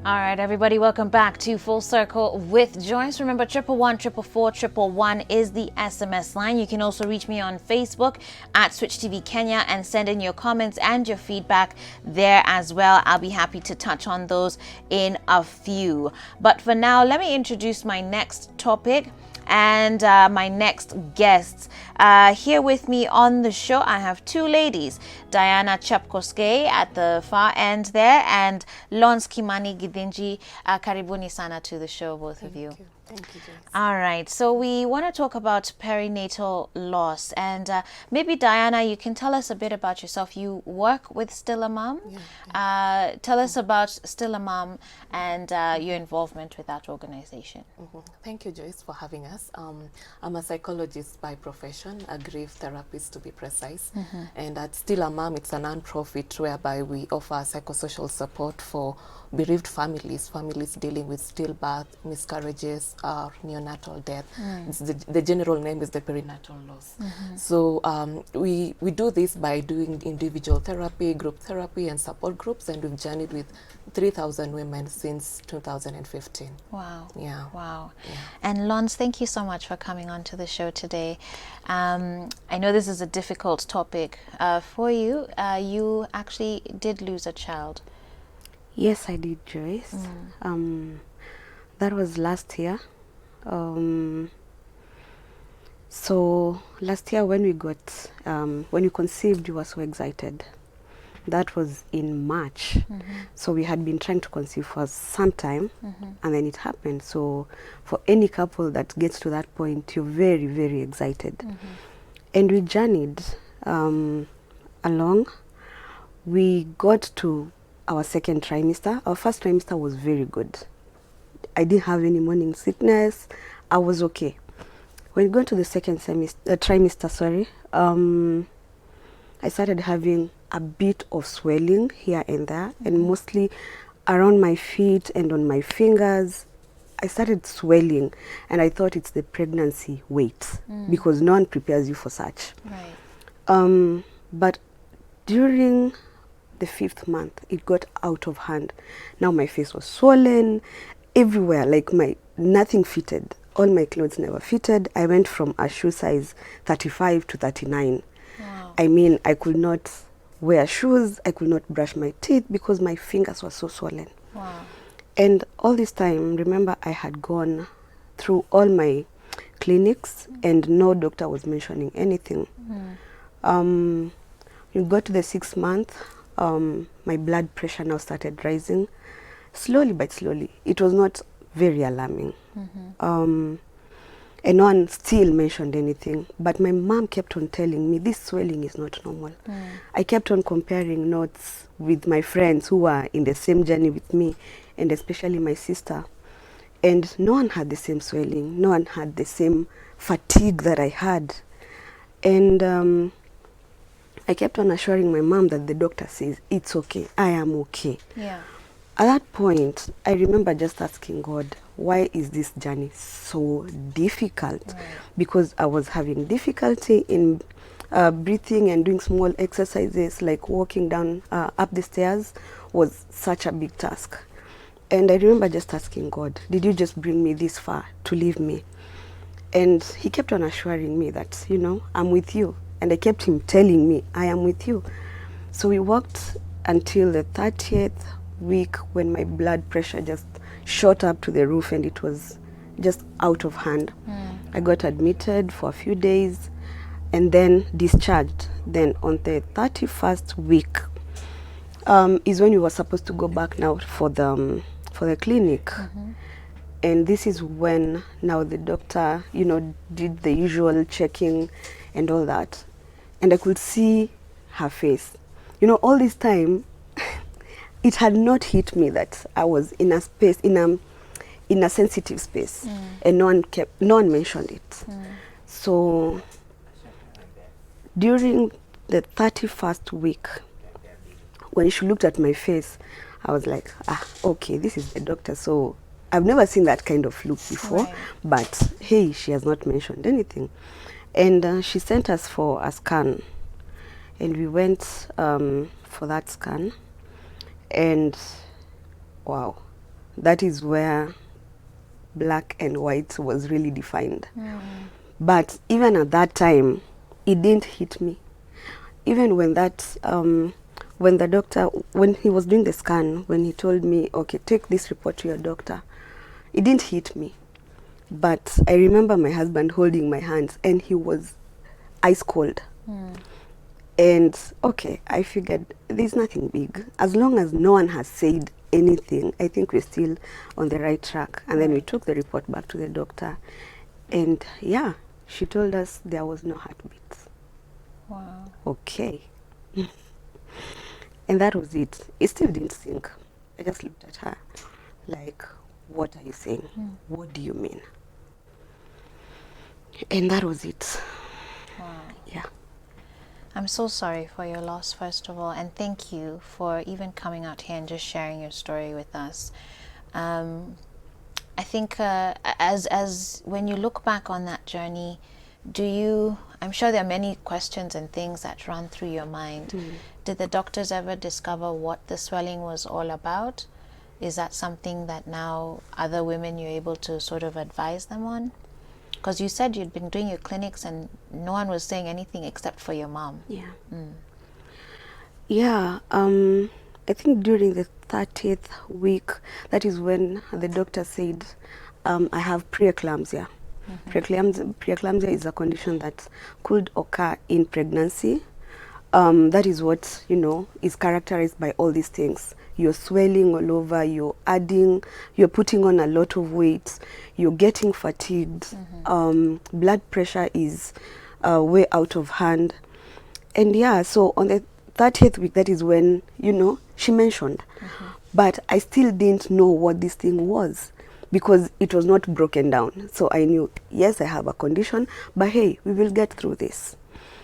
All right, everybody, welcome back to Full Circle with Joyce. Remember, 111 is the SMS line. You can also reach me on Facebook at Switch TV Kenya and send in your comments and your feedback there as well. I'll be happy to touch on those in a few. But for now, let me introduce my next topic and my next guests. Here with me on the show, I have two ladies, Diana Chepkoskei at the far end there, and Lons Kimani Gidinji. Karibuni sana to the show, both of you. Thank you, James. All right, so we want to talk about perinatal loss, and maybe Diana, you can tell us a bit about yourself. You work with Still a Mom. Yeah. Tell us about Still a Mom and your involvement with that organization. Thank you, Joyce, for having us. I'm a psychologist by profession, a grief therapist to be precise. And at Still a Mom, it's a non-profit whereby we offer psychosocial support for bereaved families dealing with stillbirth, miscarriages, or neonatal death. It's the general name is the perinatal loss. So we do this by doing individual therapy, group therapy, and support groups, and we've journeyed with 3,000 women since 2015. Wow. Yeah. Wow. Yeah. And Lons, thank you so much for coming on to the show today. I know this is a difficult topic for you. You actually did lose a child. Yes, I did, Joyce. That was last year. So last year when we got, when we conceived, we were so excited. That was in March. So we had been trying to conceive for some time, and then it happened. So for any couple that gets to that point, you're very, very excited. And we journeyed along. We got to our second trimester. Our first trimester was very good. I didn't have any morning sickness. I was okay. When we got to the second trimester, I started having a bit of swelling here and there, and mostly around my feet and on my fingers. I started swelling, and I thought it's the pregnancy weight, because no one prepares you for such. Right. But during the 5th month, it got out of hand. Now my face was swollen everywhere, like nothing fitted. All my clothes never fitted. I went from a shoe size 35 to 39. Wow. I mean, I could not wear shoes. I could not brush my teeth because my fingers were so swollen. Wow. And all this time, remember, I had gone through all my clinics and no doctor was mentioning anything. We got to the 6th month. My blood pressure now started rising slowly but slowly. It was not very alarming. And no one still mentioned anything. But my mom kept on telling me this swelling is not normal. I kept on comparing notes with my friends who were in the same journey with me, and especially my sister. And no one had the same swelling. No one had the same fatigue that I had. And I kept on assuring my mom that the doctor says, it's okay, I am okay. Yeah. At that point, I remember just asking God, why is this journey so difficult? Right. Because I was having difficulty in breathing, and doing small exercises like walking down up the stairs was such a big task. And I remember just asking God, did you just bring me this far to leave me? And he kept on assuring me that, you know, I'm with you. And I kept him telling me, I am with you. So we walked until the 30th week when my blood pressure just shot up to the roof and it was just out of hand. I got admitted for a few days and then discharged. Then on the 31st week is when we were supposed to go back now for the clinic. And this is when now the doctor, you know, did the usual checking and all that. And I could see her face. You know, all this time, it had not hit me that I was in a space, in a sensitive space. And no one mentioned it. So during the 31st week, when she looked at my face, I was like, okay, this is the doctor. So I've never seen that kind of look before, Right. but hey, she has not mentioned anything. And she sent us for a scan, and we went for that scan, and wow, that is where black and white was really defined. But even at that time, it didn't hit me. Even when when the doctor, when he was doing the scan, when he told me, okay, take this report to your doctor, it didn't hit me. But I remember my husband holding my hands, and he was ice cold. And okay, I figured there's nothing big. As long as no one has said anything, I think we're still on the right track. And then we took the report back to the doctor. And yeah, she told us there was no heartbeat. Wow. Okay. And that was it. It still didn't sink. I just looked at her like, what are you saying? What do you mean? And that was it. Wow. Yeah. I'm so sorry for your loss, first of all, and thank you for even coming out here and just sharing your story with us. I think as when you look back on that journey, I'm sure there are many questions and things that run through your mind. Did the doctors ever discover what the swelling was all about? Is that something that now other women you're able to sort of advise them on? Because you said you'd been doing your clinics and no one was saying anything except for your mom. Yeah. Yeah. I think during the 30th week, that is when the doctor said, I have preeclampsia. Preeclampsia is a condition that could occur in pregnancy. That is what, is characterized by all these things. You're swelling all over, you're putting on a lot of weight, you're getting fatigued, blood pressure is way out of hand. And yeah, so on the 30th week, that is when, she mentioned. But I still didn't know what this thing was because it was not broken down. So I knew, yes, I have a condition, but hey, we will get through this.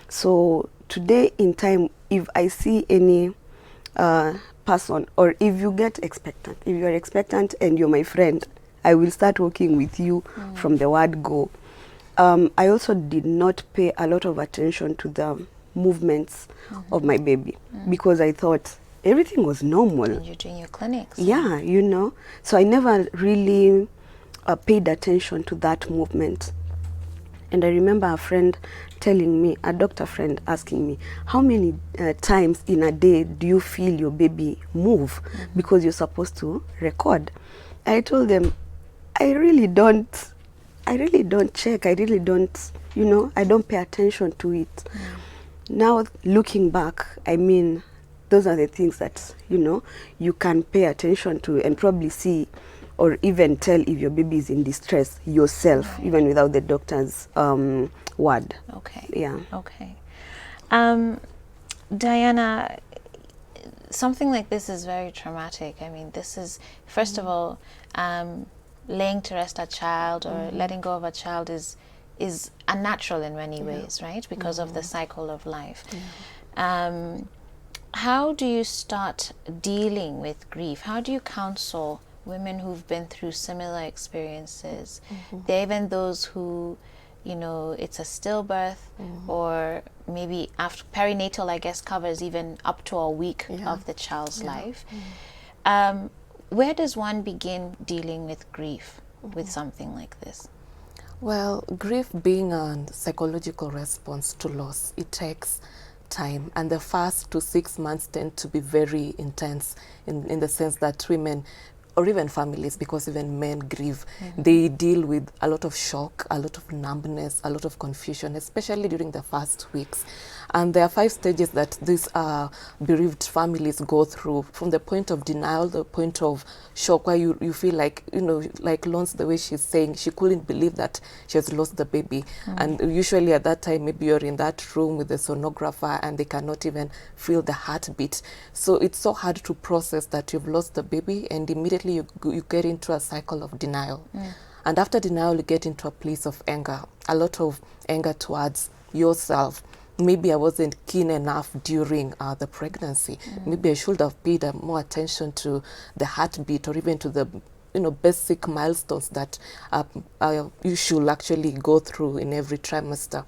So today in time, if I see any person, or if you get expectant, if you're expectant and you're my friend, I will start working with you from the word go. I also did not pay a lot of attention to the movements of my baby because I thought everything was normal. And you're doing your clinics. Yeah, So I never really paid attention to that movement. And I remember a friend telling me, a doctor friend asking me, how many times in a day do you feel your baby move? Because you're supposed to record. I told them, I really don't check. I really don't, I don't pay attention to it. Now, looking back, I mean, those are the things that, you can pay attention to and probably see or even tell if your baby is in distress yourself, even without the doctor's word. Okay. Yeah. Okay. Diana, something like this is very traumatic. I mean, this is, first of all, laying to rest a child or letting go of a child is unnatural in many ways, right? Because of the cycle of life. How do you start dealing with grief? How do you counsel women who've been through similar experiences? There are even those who, it's a stillbirth or maybe after perinatal, I guess, covers even up to a week of the child's life. Where does one begin dealing with grief with something like this? Well, grief being a psychological response to loss, it takes time, and the first to 6 months tend to be very intense in the sense that women or even families, because even men grieve, they deal with a lot of shock, a lot of numbness, a lot of confusion, especially during the first weeks. And there are 5 stages that these bereaved families go through, from the point of denial, the point of shock, where you feel like, like Lons, the way she's saying, she couldn't believe that she has lost the baby. And usually at that time, maybe you're in that room with the sonographer and they cannot even feel the heartbeat. So it's so hard to process that you've lost the baby, and immediately you get into a cycle of denial. And after denial, you get into a place of anger, a lot of anger towards yourself. Maybe I wasn't keen enough during the pregnancy. Maybe I should have paid more attention to the heartbeat, or even to the basic milestones that you should actually go through in every trimester.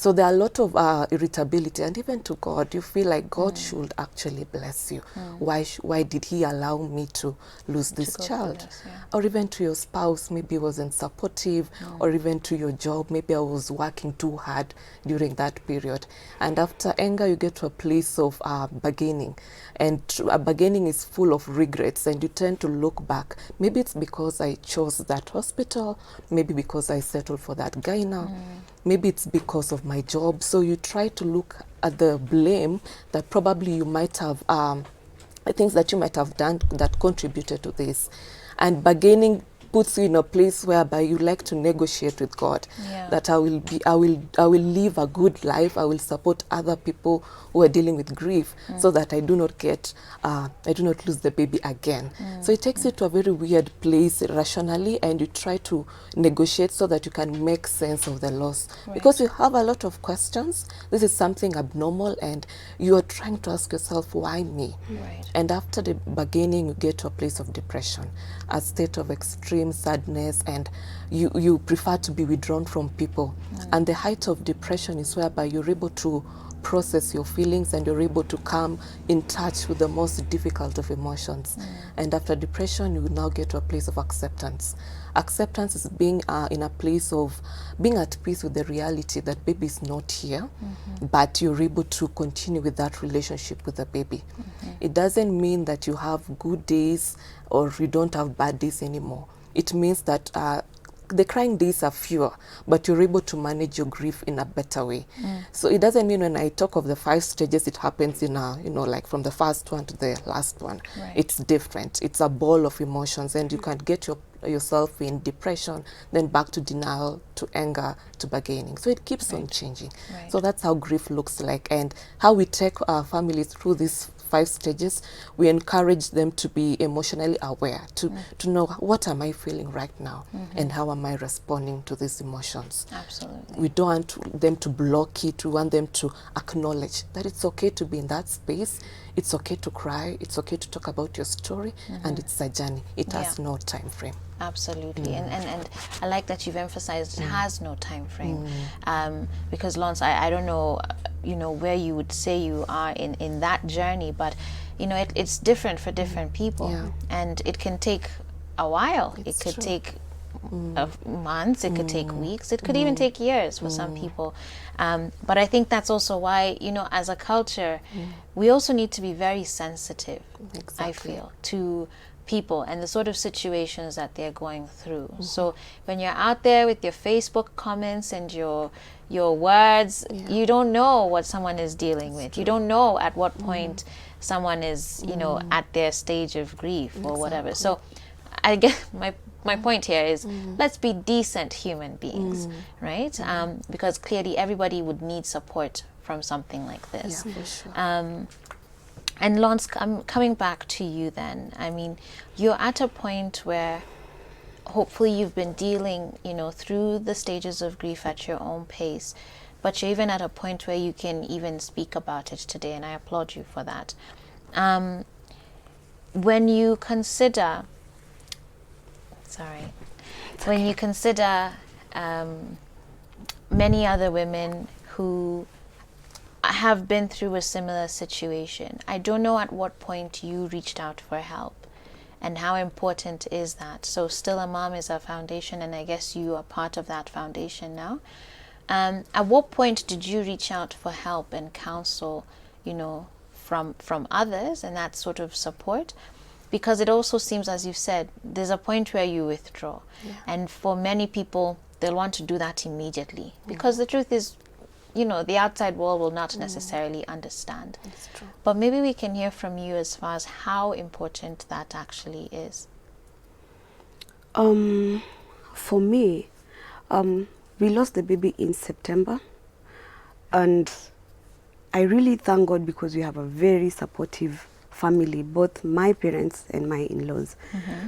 So there are a lot of irritability, and even to God, you feel like God should actually bless you. Why did he allow me to lose this child? This, Or even to your spouse, maybe wasn't supportive, or even to your job, maybe I was working too hard during that period. And after anger, you get to a place of bargaining, and bargaining is full of regrets, and you tend to look back. Maybe it's because I chose that hospital, maybe because I settled for that guy now, maybe it's because of my job. So you try to look at the blame that probably you might have, things that you might have done that contributed to this. And bargaining puts you in a place whereby you like to negotiate with God, that I will live a good life, I will support other people who are dealing with grief, so that I do not lose the baby again. So it takes you to a very weird place rationally, and you try to negotiate so that you can make sense of the loss, because you have a lot of questions. This is something abnormal, and you are trying to ask yourself, why me? And after the bargaining, you get to a place of depression, a state of extreme sadness, and you prefer to be withdrawn from people. And the height of depression is whereby you're able to process your feelings, and you're able to come in touch with the most difficult of emotions. And after depression, you now get to a place of acceptance. Acceptance is being in a place of being at peace with the reality that baby is not here, but you're able to continue with that relationship with the baby. It doesn't mean that you have good days or you don't have bad days anymore. It means that the crying days are fewer, but you're able to manage your grief in a better way. So it doesn't mean when I talk of the 5 stages, it happens in a, like from the first one to the last one. It's different. It's a ball of emotions, and you can get yourself in depression, then back to denial, to anger, to bargaining. So it keeps on changing. So that's how grief looks like, and how we take our families through these 5 stages. We encourage them to be emotionally aware, to know, what am I feeling right now, and how am I responding to these emotions. Absolutely. We don't want them to block it. We want them to acknowledge that it's okay to be in that space. It's okay to cry. It's okay to talk about your story, and it's a journey. It has no time frame. Absolutely. And I like that you've emphasized it has no time frame. Because Lance, I don't know, where you would say you are in that journey, but it's different for different people, and it can take a while. It could take months, it could take weeks, it could even take years for some people. But I think that's also why, as a culture, we also need to be very sensitive, I feel, to people and the sort of situations that they're going through. So when you're out there with your Facebook comments and your words, you don't know what someone is dealing with. You don't know at what point someone is, at their stage of grief or whatever. So I guess my point here is, let's be decent human beings, right? Because clearly everybody would need support from something like this. Yeah, for sure. And Lance, coming back to you then, I mean, you're at a point where hopefully you've been dealing, through the stages of grief at your own pace, but you're even at a point where you can even speak about it today, and I applaud you for that. When you consider, many other women who have been through a similar situation, I don't know at what point you reached out for help, and how important is that? So Still a Mom is a foundation, and I guess you are part of that foundation now. At what point did you reach out for help and counsel, from others and that sort of support? Because it also seems, as you said, there's a point where you withdraw. And for many people, they'll want to do that immediately, because the truth is, the outside world will not necessarily understand. That's true. But maybe we can hear from you as far as how important that actually is. For me, we lost the baby in September, and I really thank God because we have a very supportive family, both my parents and my in-laws.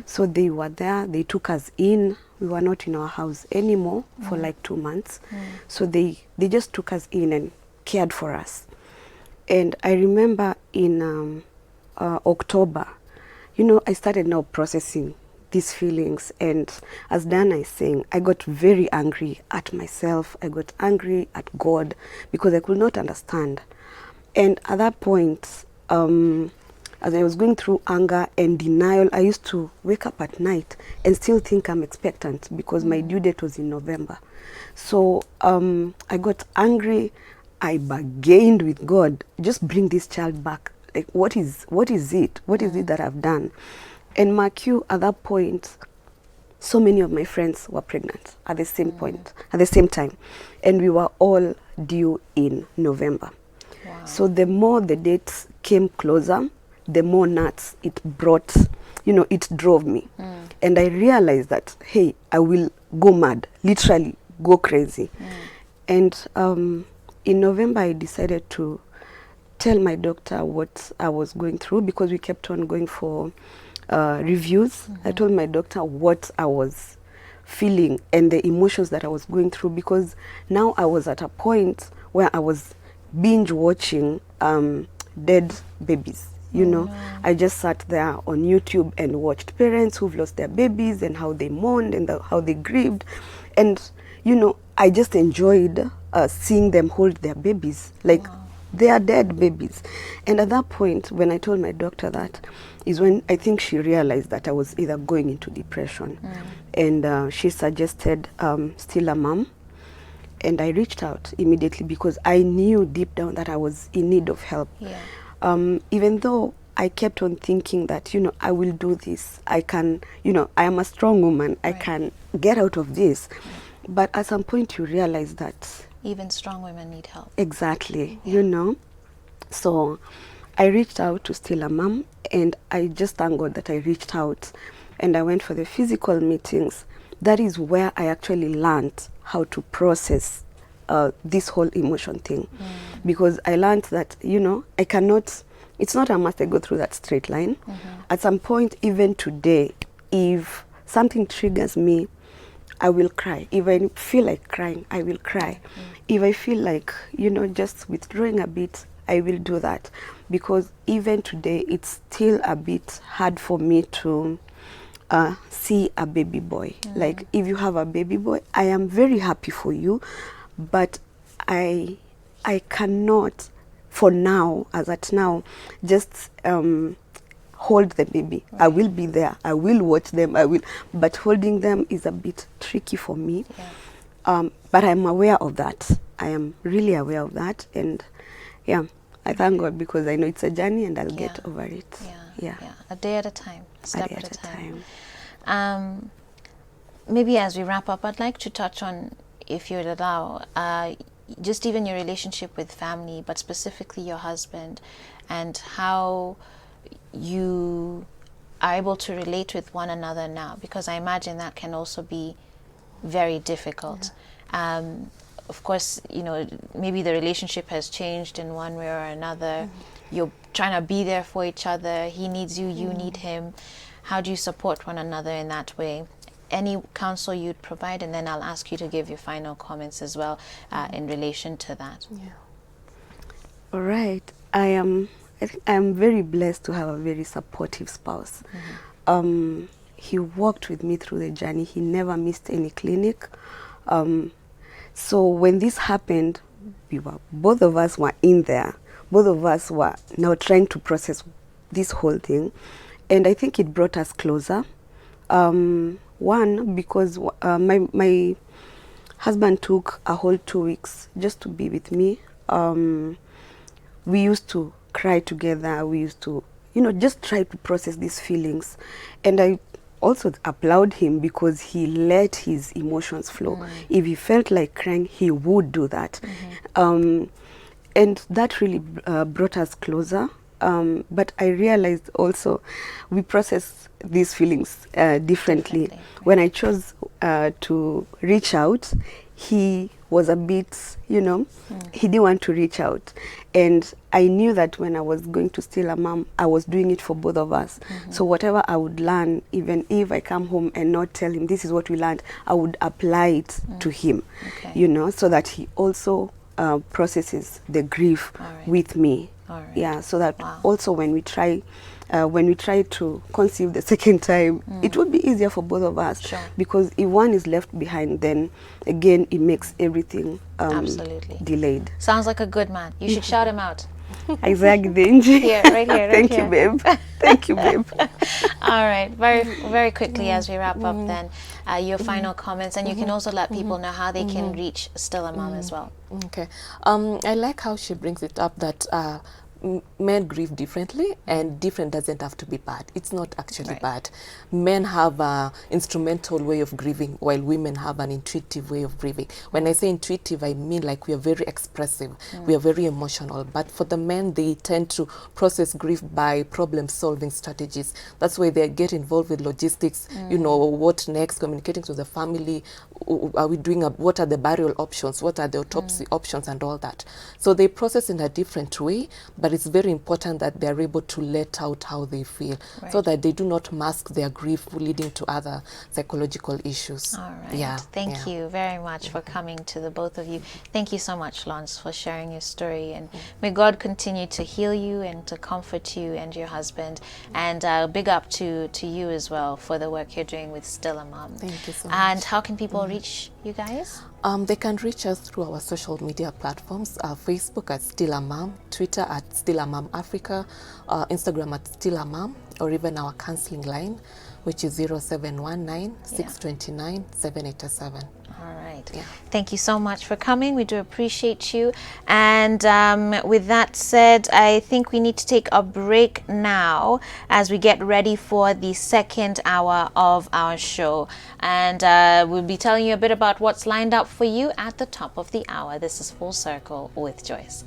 So they were there, they took us in. We were not in our house anymore for like 2 months. So they just took us in and cared for us. And I remember in October, I started now processing these feelings. And as Dana is saying, I got very angry at myself. I got angry at God because I could not understand. And at that point, as I was going through anger and denial, I used to wake up at night and still think I'm expectant because my due date was in November. So I got angry. I bargained with God, just bring this child back. Like, what is it? What is it that I've done? And mark you, at that point, so many of my friends were pregnant at the same point, at the same time. And we were all due in November. Wow. So the more the dates came closer, the more nuts it brought, it drove me. And I realized that, hey, I will go mad, literally go crazy. And in November, I decided to tell my doctor what I was going through because we kept on going for reviews. I told my doctor what I was feeling and the emotions that I was going through because now I was at a point where I was binge watching dead babies. I just sat there on YouTube and watched parents who've lost their babies and how they mourned and how they grieved. And, I just enjoyed seeing them hold their babies. Like, they are dead babies. And at that point, when I told my doctor that, is when I think she realized that I was either going into depression. And she suggested still a mom. And I reached out immediately because I knew deep down that I was in need of help. Yeah. Even though I kept on thinking that, I will do this. I can, I am a strong woman. I can get out of this. But at some point you realize that Even strong women need help. exactly, So I reached out to Still a Mom, and I just thank God that I reached out and I went for the physical meetings. That is where I actually learned how to process this whole emotion thing. Because I learned that, I cannot, it's not a must I go through that straight line. At some point, even today, if something triggers me, I will cry. If I feel like crying, I will cry. If I feel like, just withdrawing a bit, I will do that. Because even today, it's still a bit hard for me to see a baby boy. Like, if you have a baby boy, I am very happy for you, but I cannot, for now, as at now, just hold the baby. I will be there. I will watch them. But holding them is a bit tricky for me. But I'm aware of that. I am really aware of that. And I thank God because I know it's a journey and I'll get over it. Yeah. A day at a time. A step A day at a time. Maybe as we wrap up, I'd like to touch on, if you'd allow, just even your relationship with family, but specifically your husband, and how you are able to relate with one another now, because I imagine that can also be very difficult. Of course, maybe the relationship has changed in one way or another. You're trying to be there for each other. He needs you, you need him. How do you support one another in that way? Any counsel you'd provide, and then I'll ask you to give your final comments as well in relation to that. All right. I am very blessed to have a very supportive spouse. He walked with me through the journey. He never missed any clinic. So when this happened, both of us were in there. Both of us were now trying to process this whole thing. And I think it brought us closer. One, because my husband took a whole 2 weeks just to be with me. We used to cry together. We used to, just try to process these feelings. And I also applaud him because he let his emotions flow. If he felt like crying, he would do that. And that really brought us closer. But I realized also we process these feelings differently. When I chose to reach out, he was a bit, he didn't want to reach out. And I knew that when I was going to Still a Mom, I was doing it for both of us. So whatever I would learn, even if I come home and not tell him this is what we learned, I would apply it to him, so that he also processes the grief with me. All right. Yeah, so that Wow. also when we try to conceive the second time, it would be easier for both of us. Sure. Because if one is left behind, then again it makes everything Absolutely. delayed. Sounds like a good man. You should shout him out. Exactly, Benji. Here, right here, right Thank here. you, babe. Thank you, babe. All right, very quickly as we wrap up then, your final comments, and you can also let people know how they can reach Still a Mom as well. Okay. I like how she brings it up that men grieve differently, and different doesn't have to be bad. It's not actually Right. bad. Men have an instrumental way of grieving, while women have an intuitive way of grieving. When I say intuitive, I mean like we are very expressive, we are very emotional. But for the men, they tend to process grief by problem-solving strategies. That's why they get involved with logistics. You know, what next? Communicating to the family. Are we doing what are the burial options? What are the autopsy options and all that? So they process in a different way, but it's very important that they're able to let out how they feel, so Right. that they do not mask their grief leading to other psychological issues. All right. Yeah. Thank you very much for coming to the both of you. Thank you so much, Lance, for sharing your story. And may God continue to heal you and to comfort you and your husband. And big up to you as well for the work you're doing with Still a Mom. Thank you so And much. how can people reach you guys? They can reach us through our social media platforms, Facebook at Still a Mom, Twitter at Still a Mom Africa, Instagram at Still a Mom, or even our counseling line, which is 0719 629 787. All right. Yeah. Thank you so much for coming. We do appreciate you. And with that said, I think we need to take a break now as we get ready for the second hour of our show. And we'll be telling you a bit about what's lined up for you at the top of the hour. This is Full Circle with Joyce.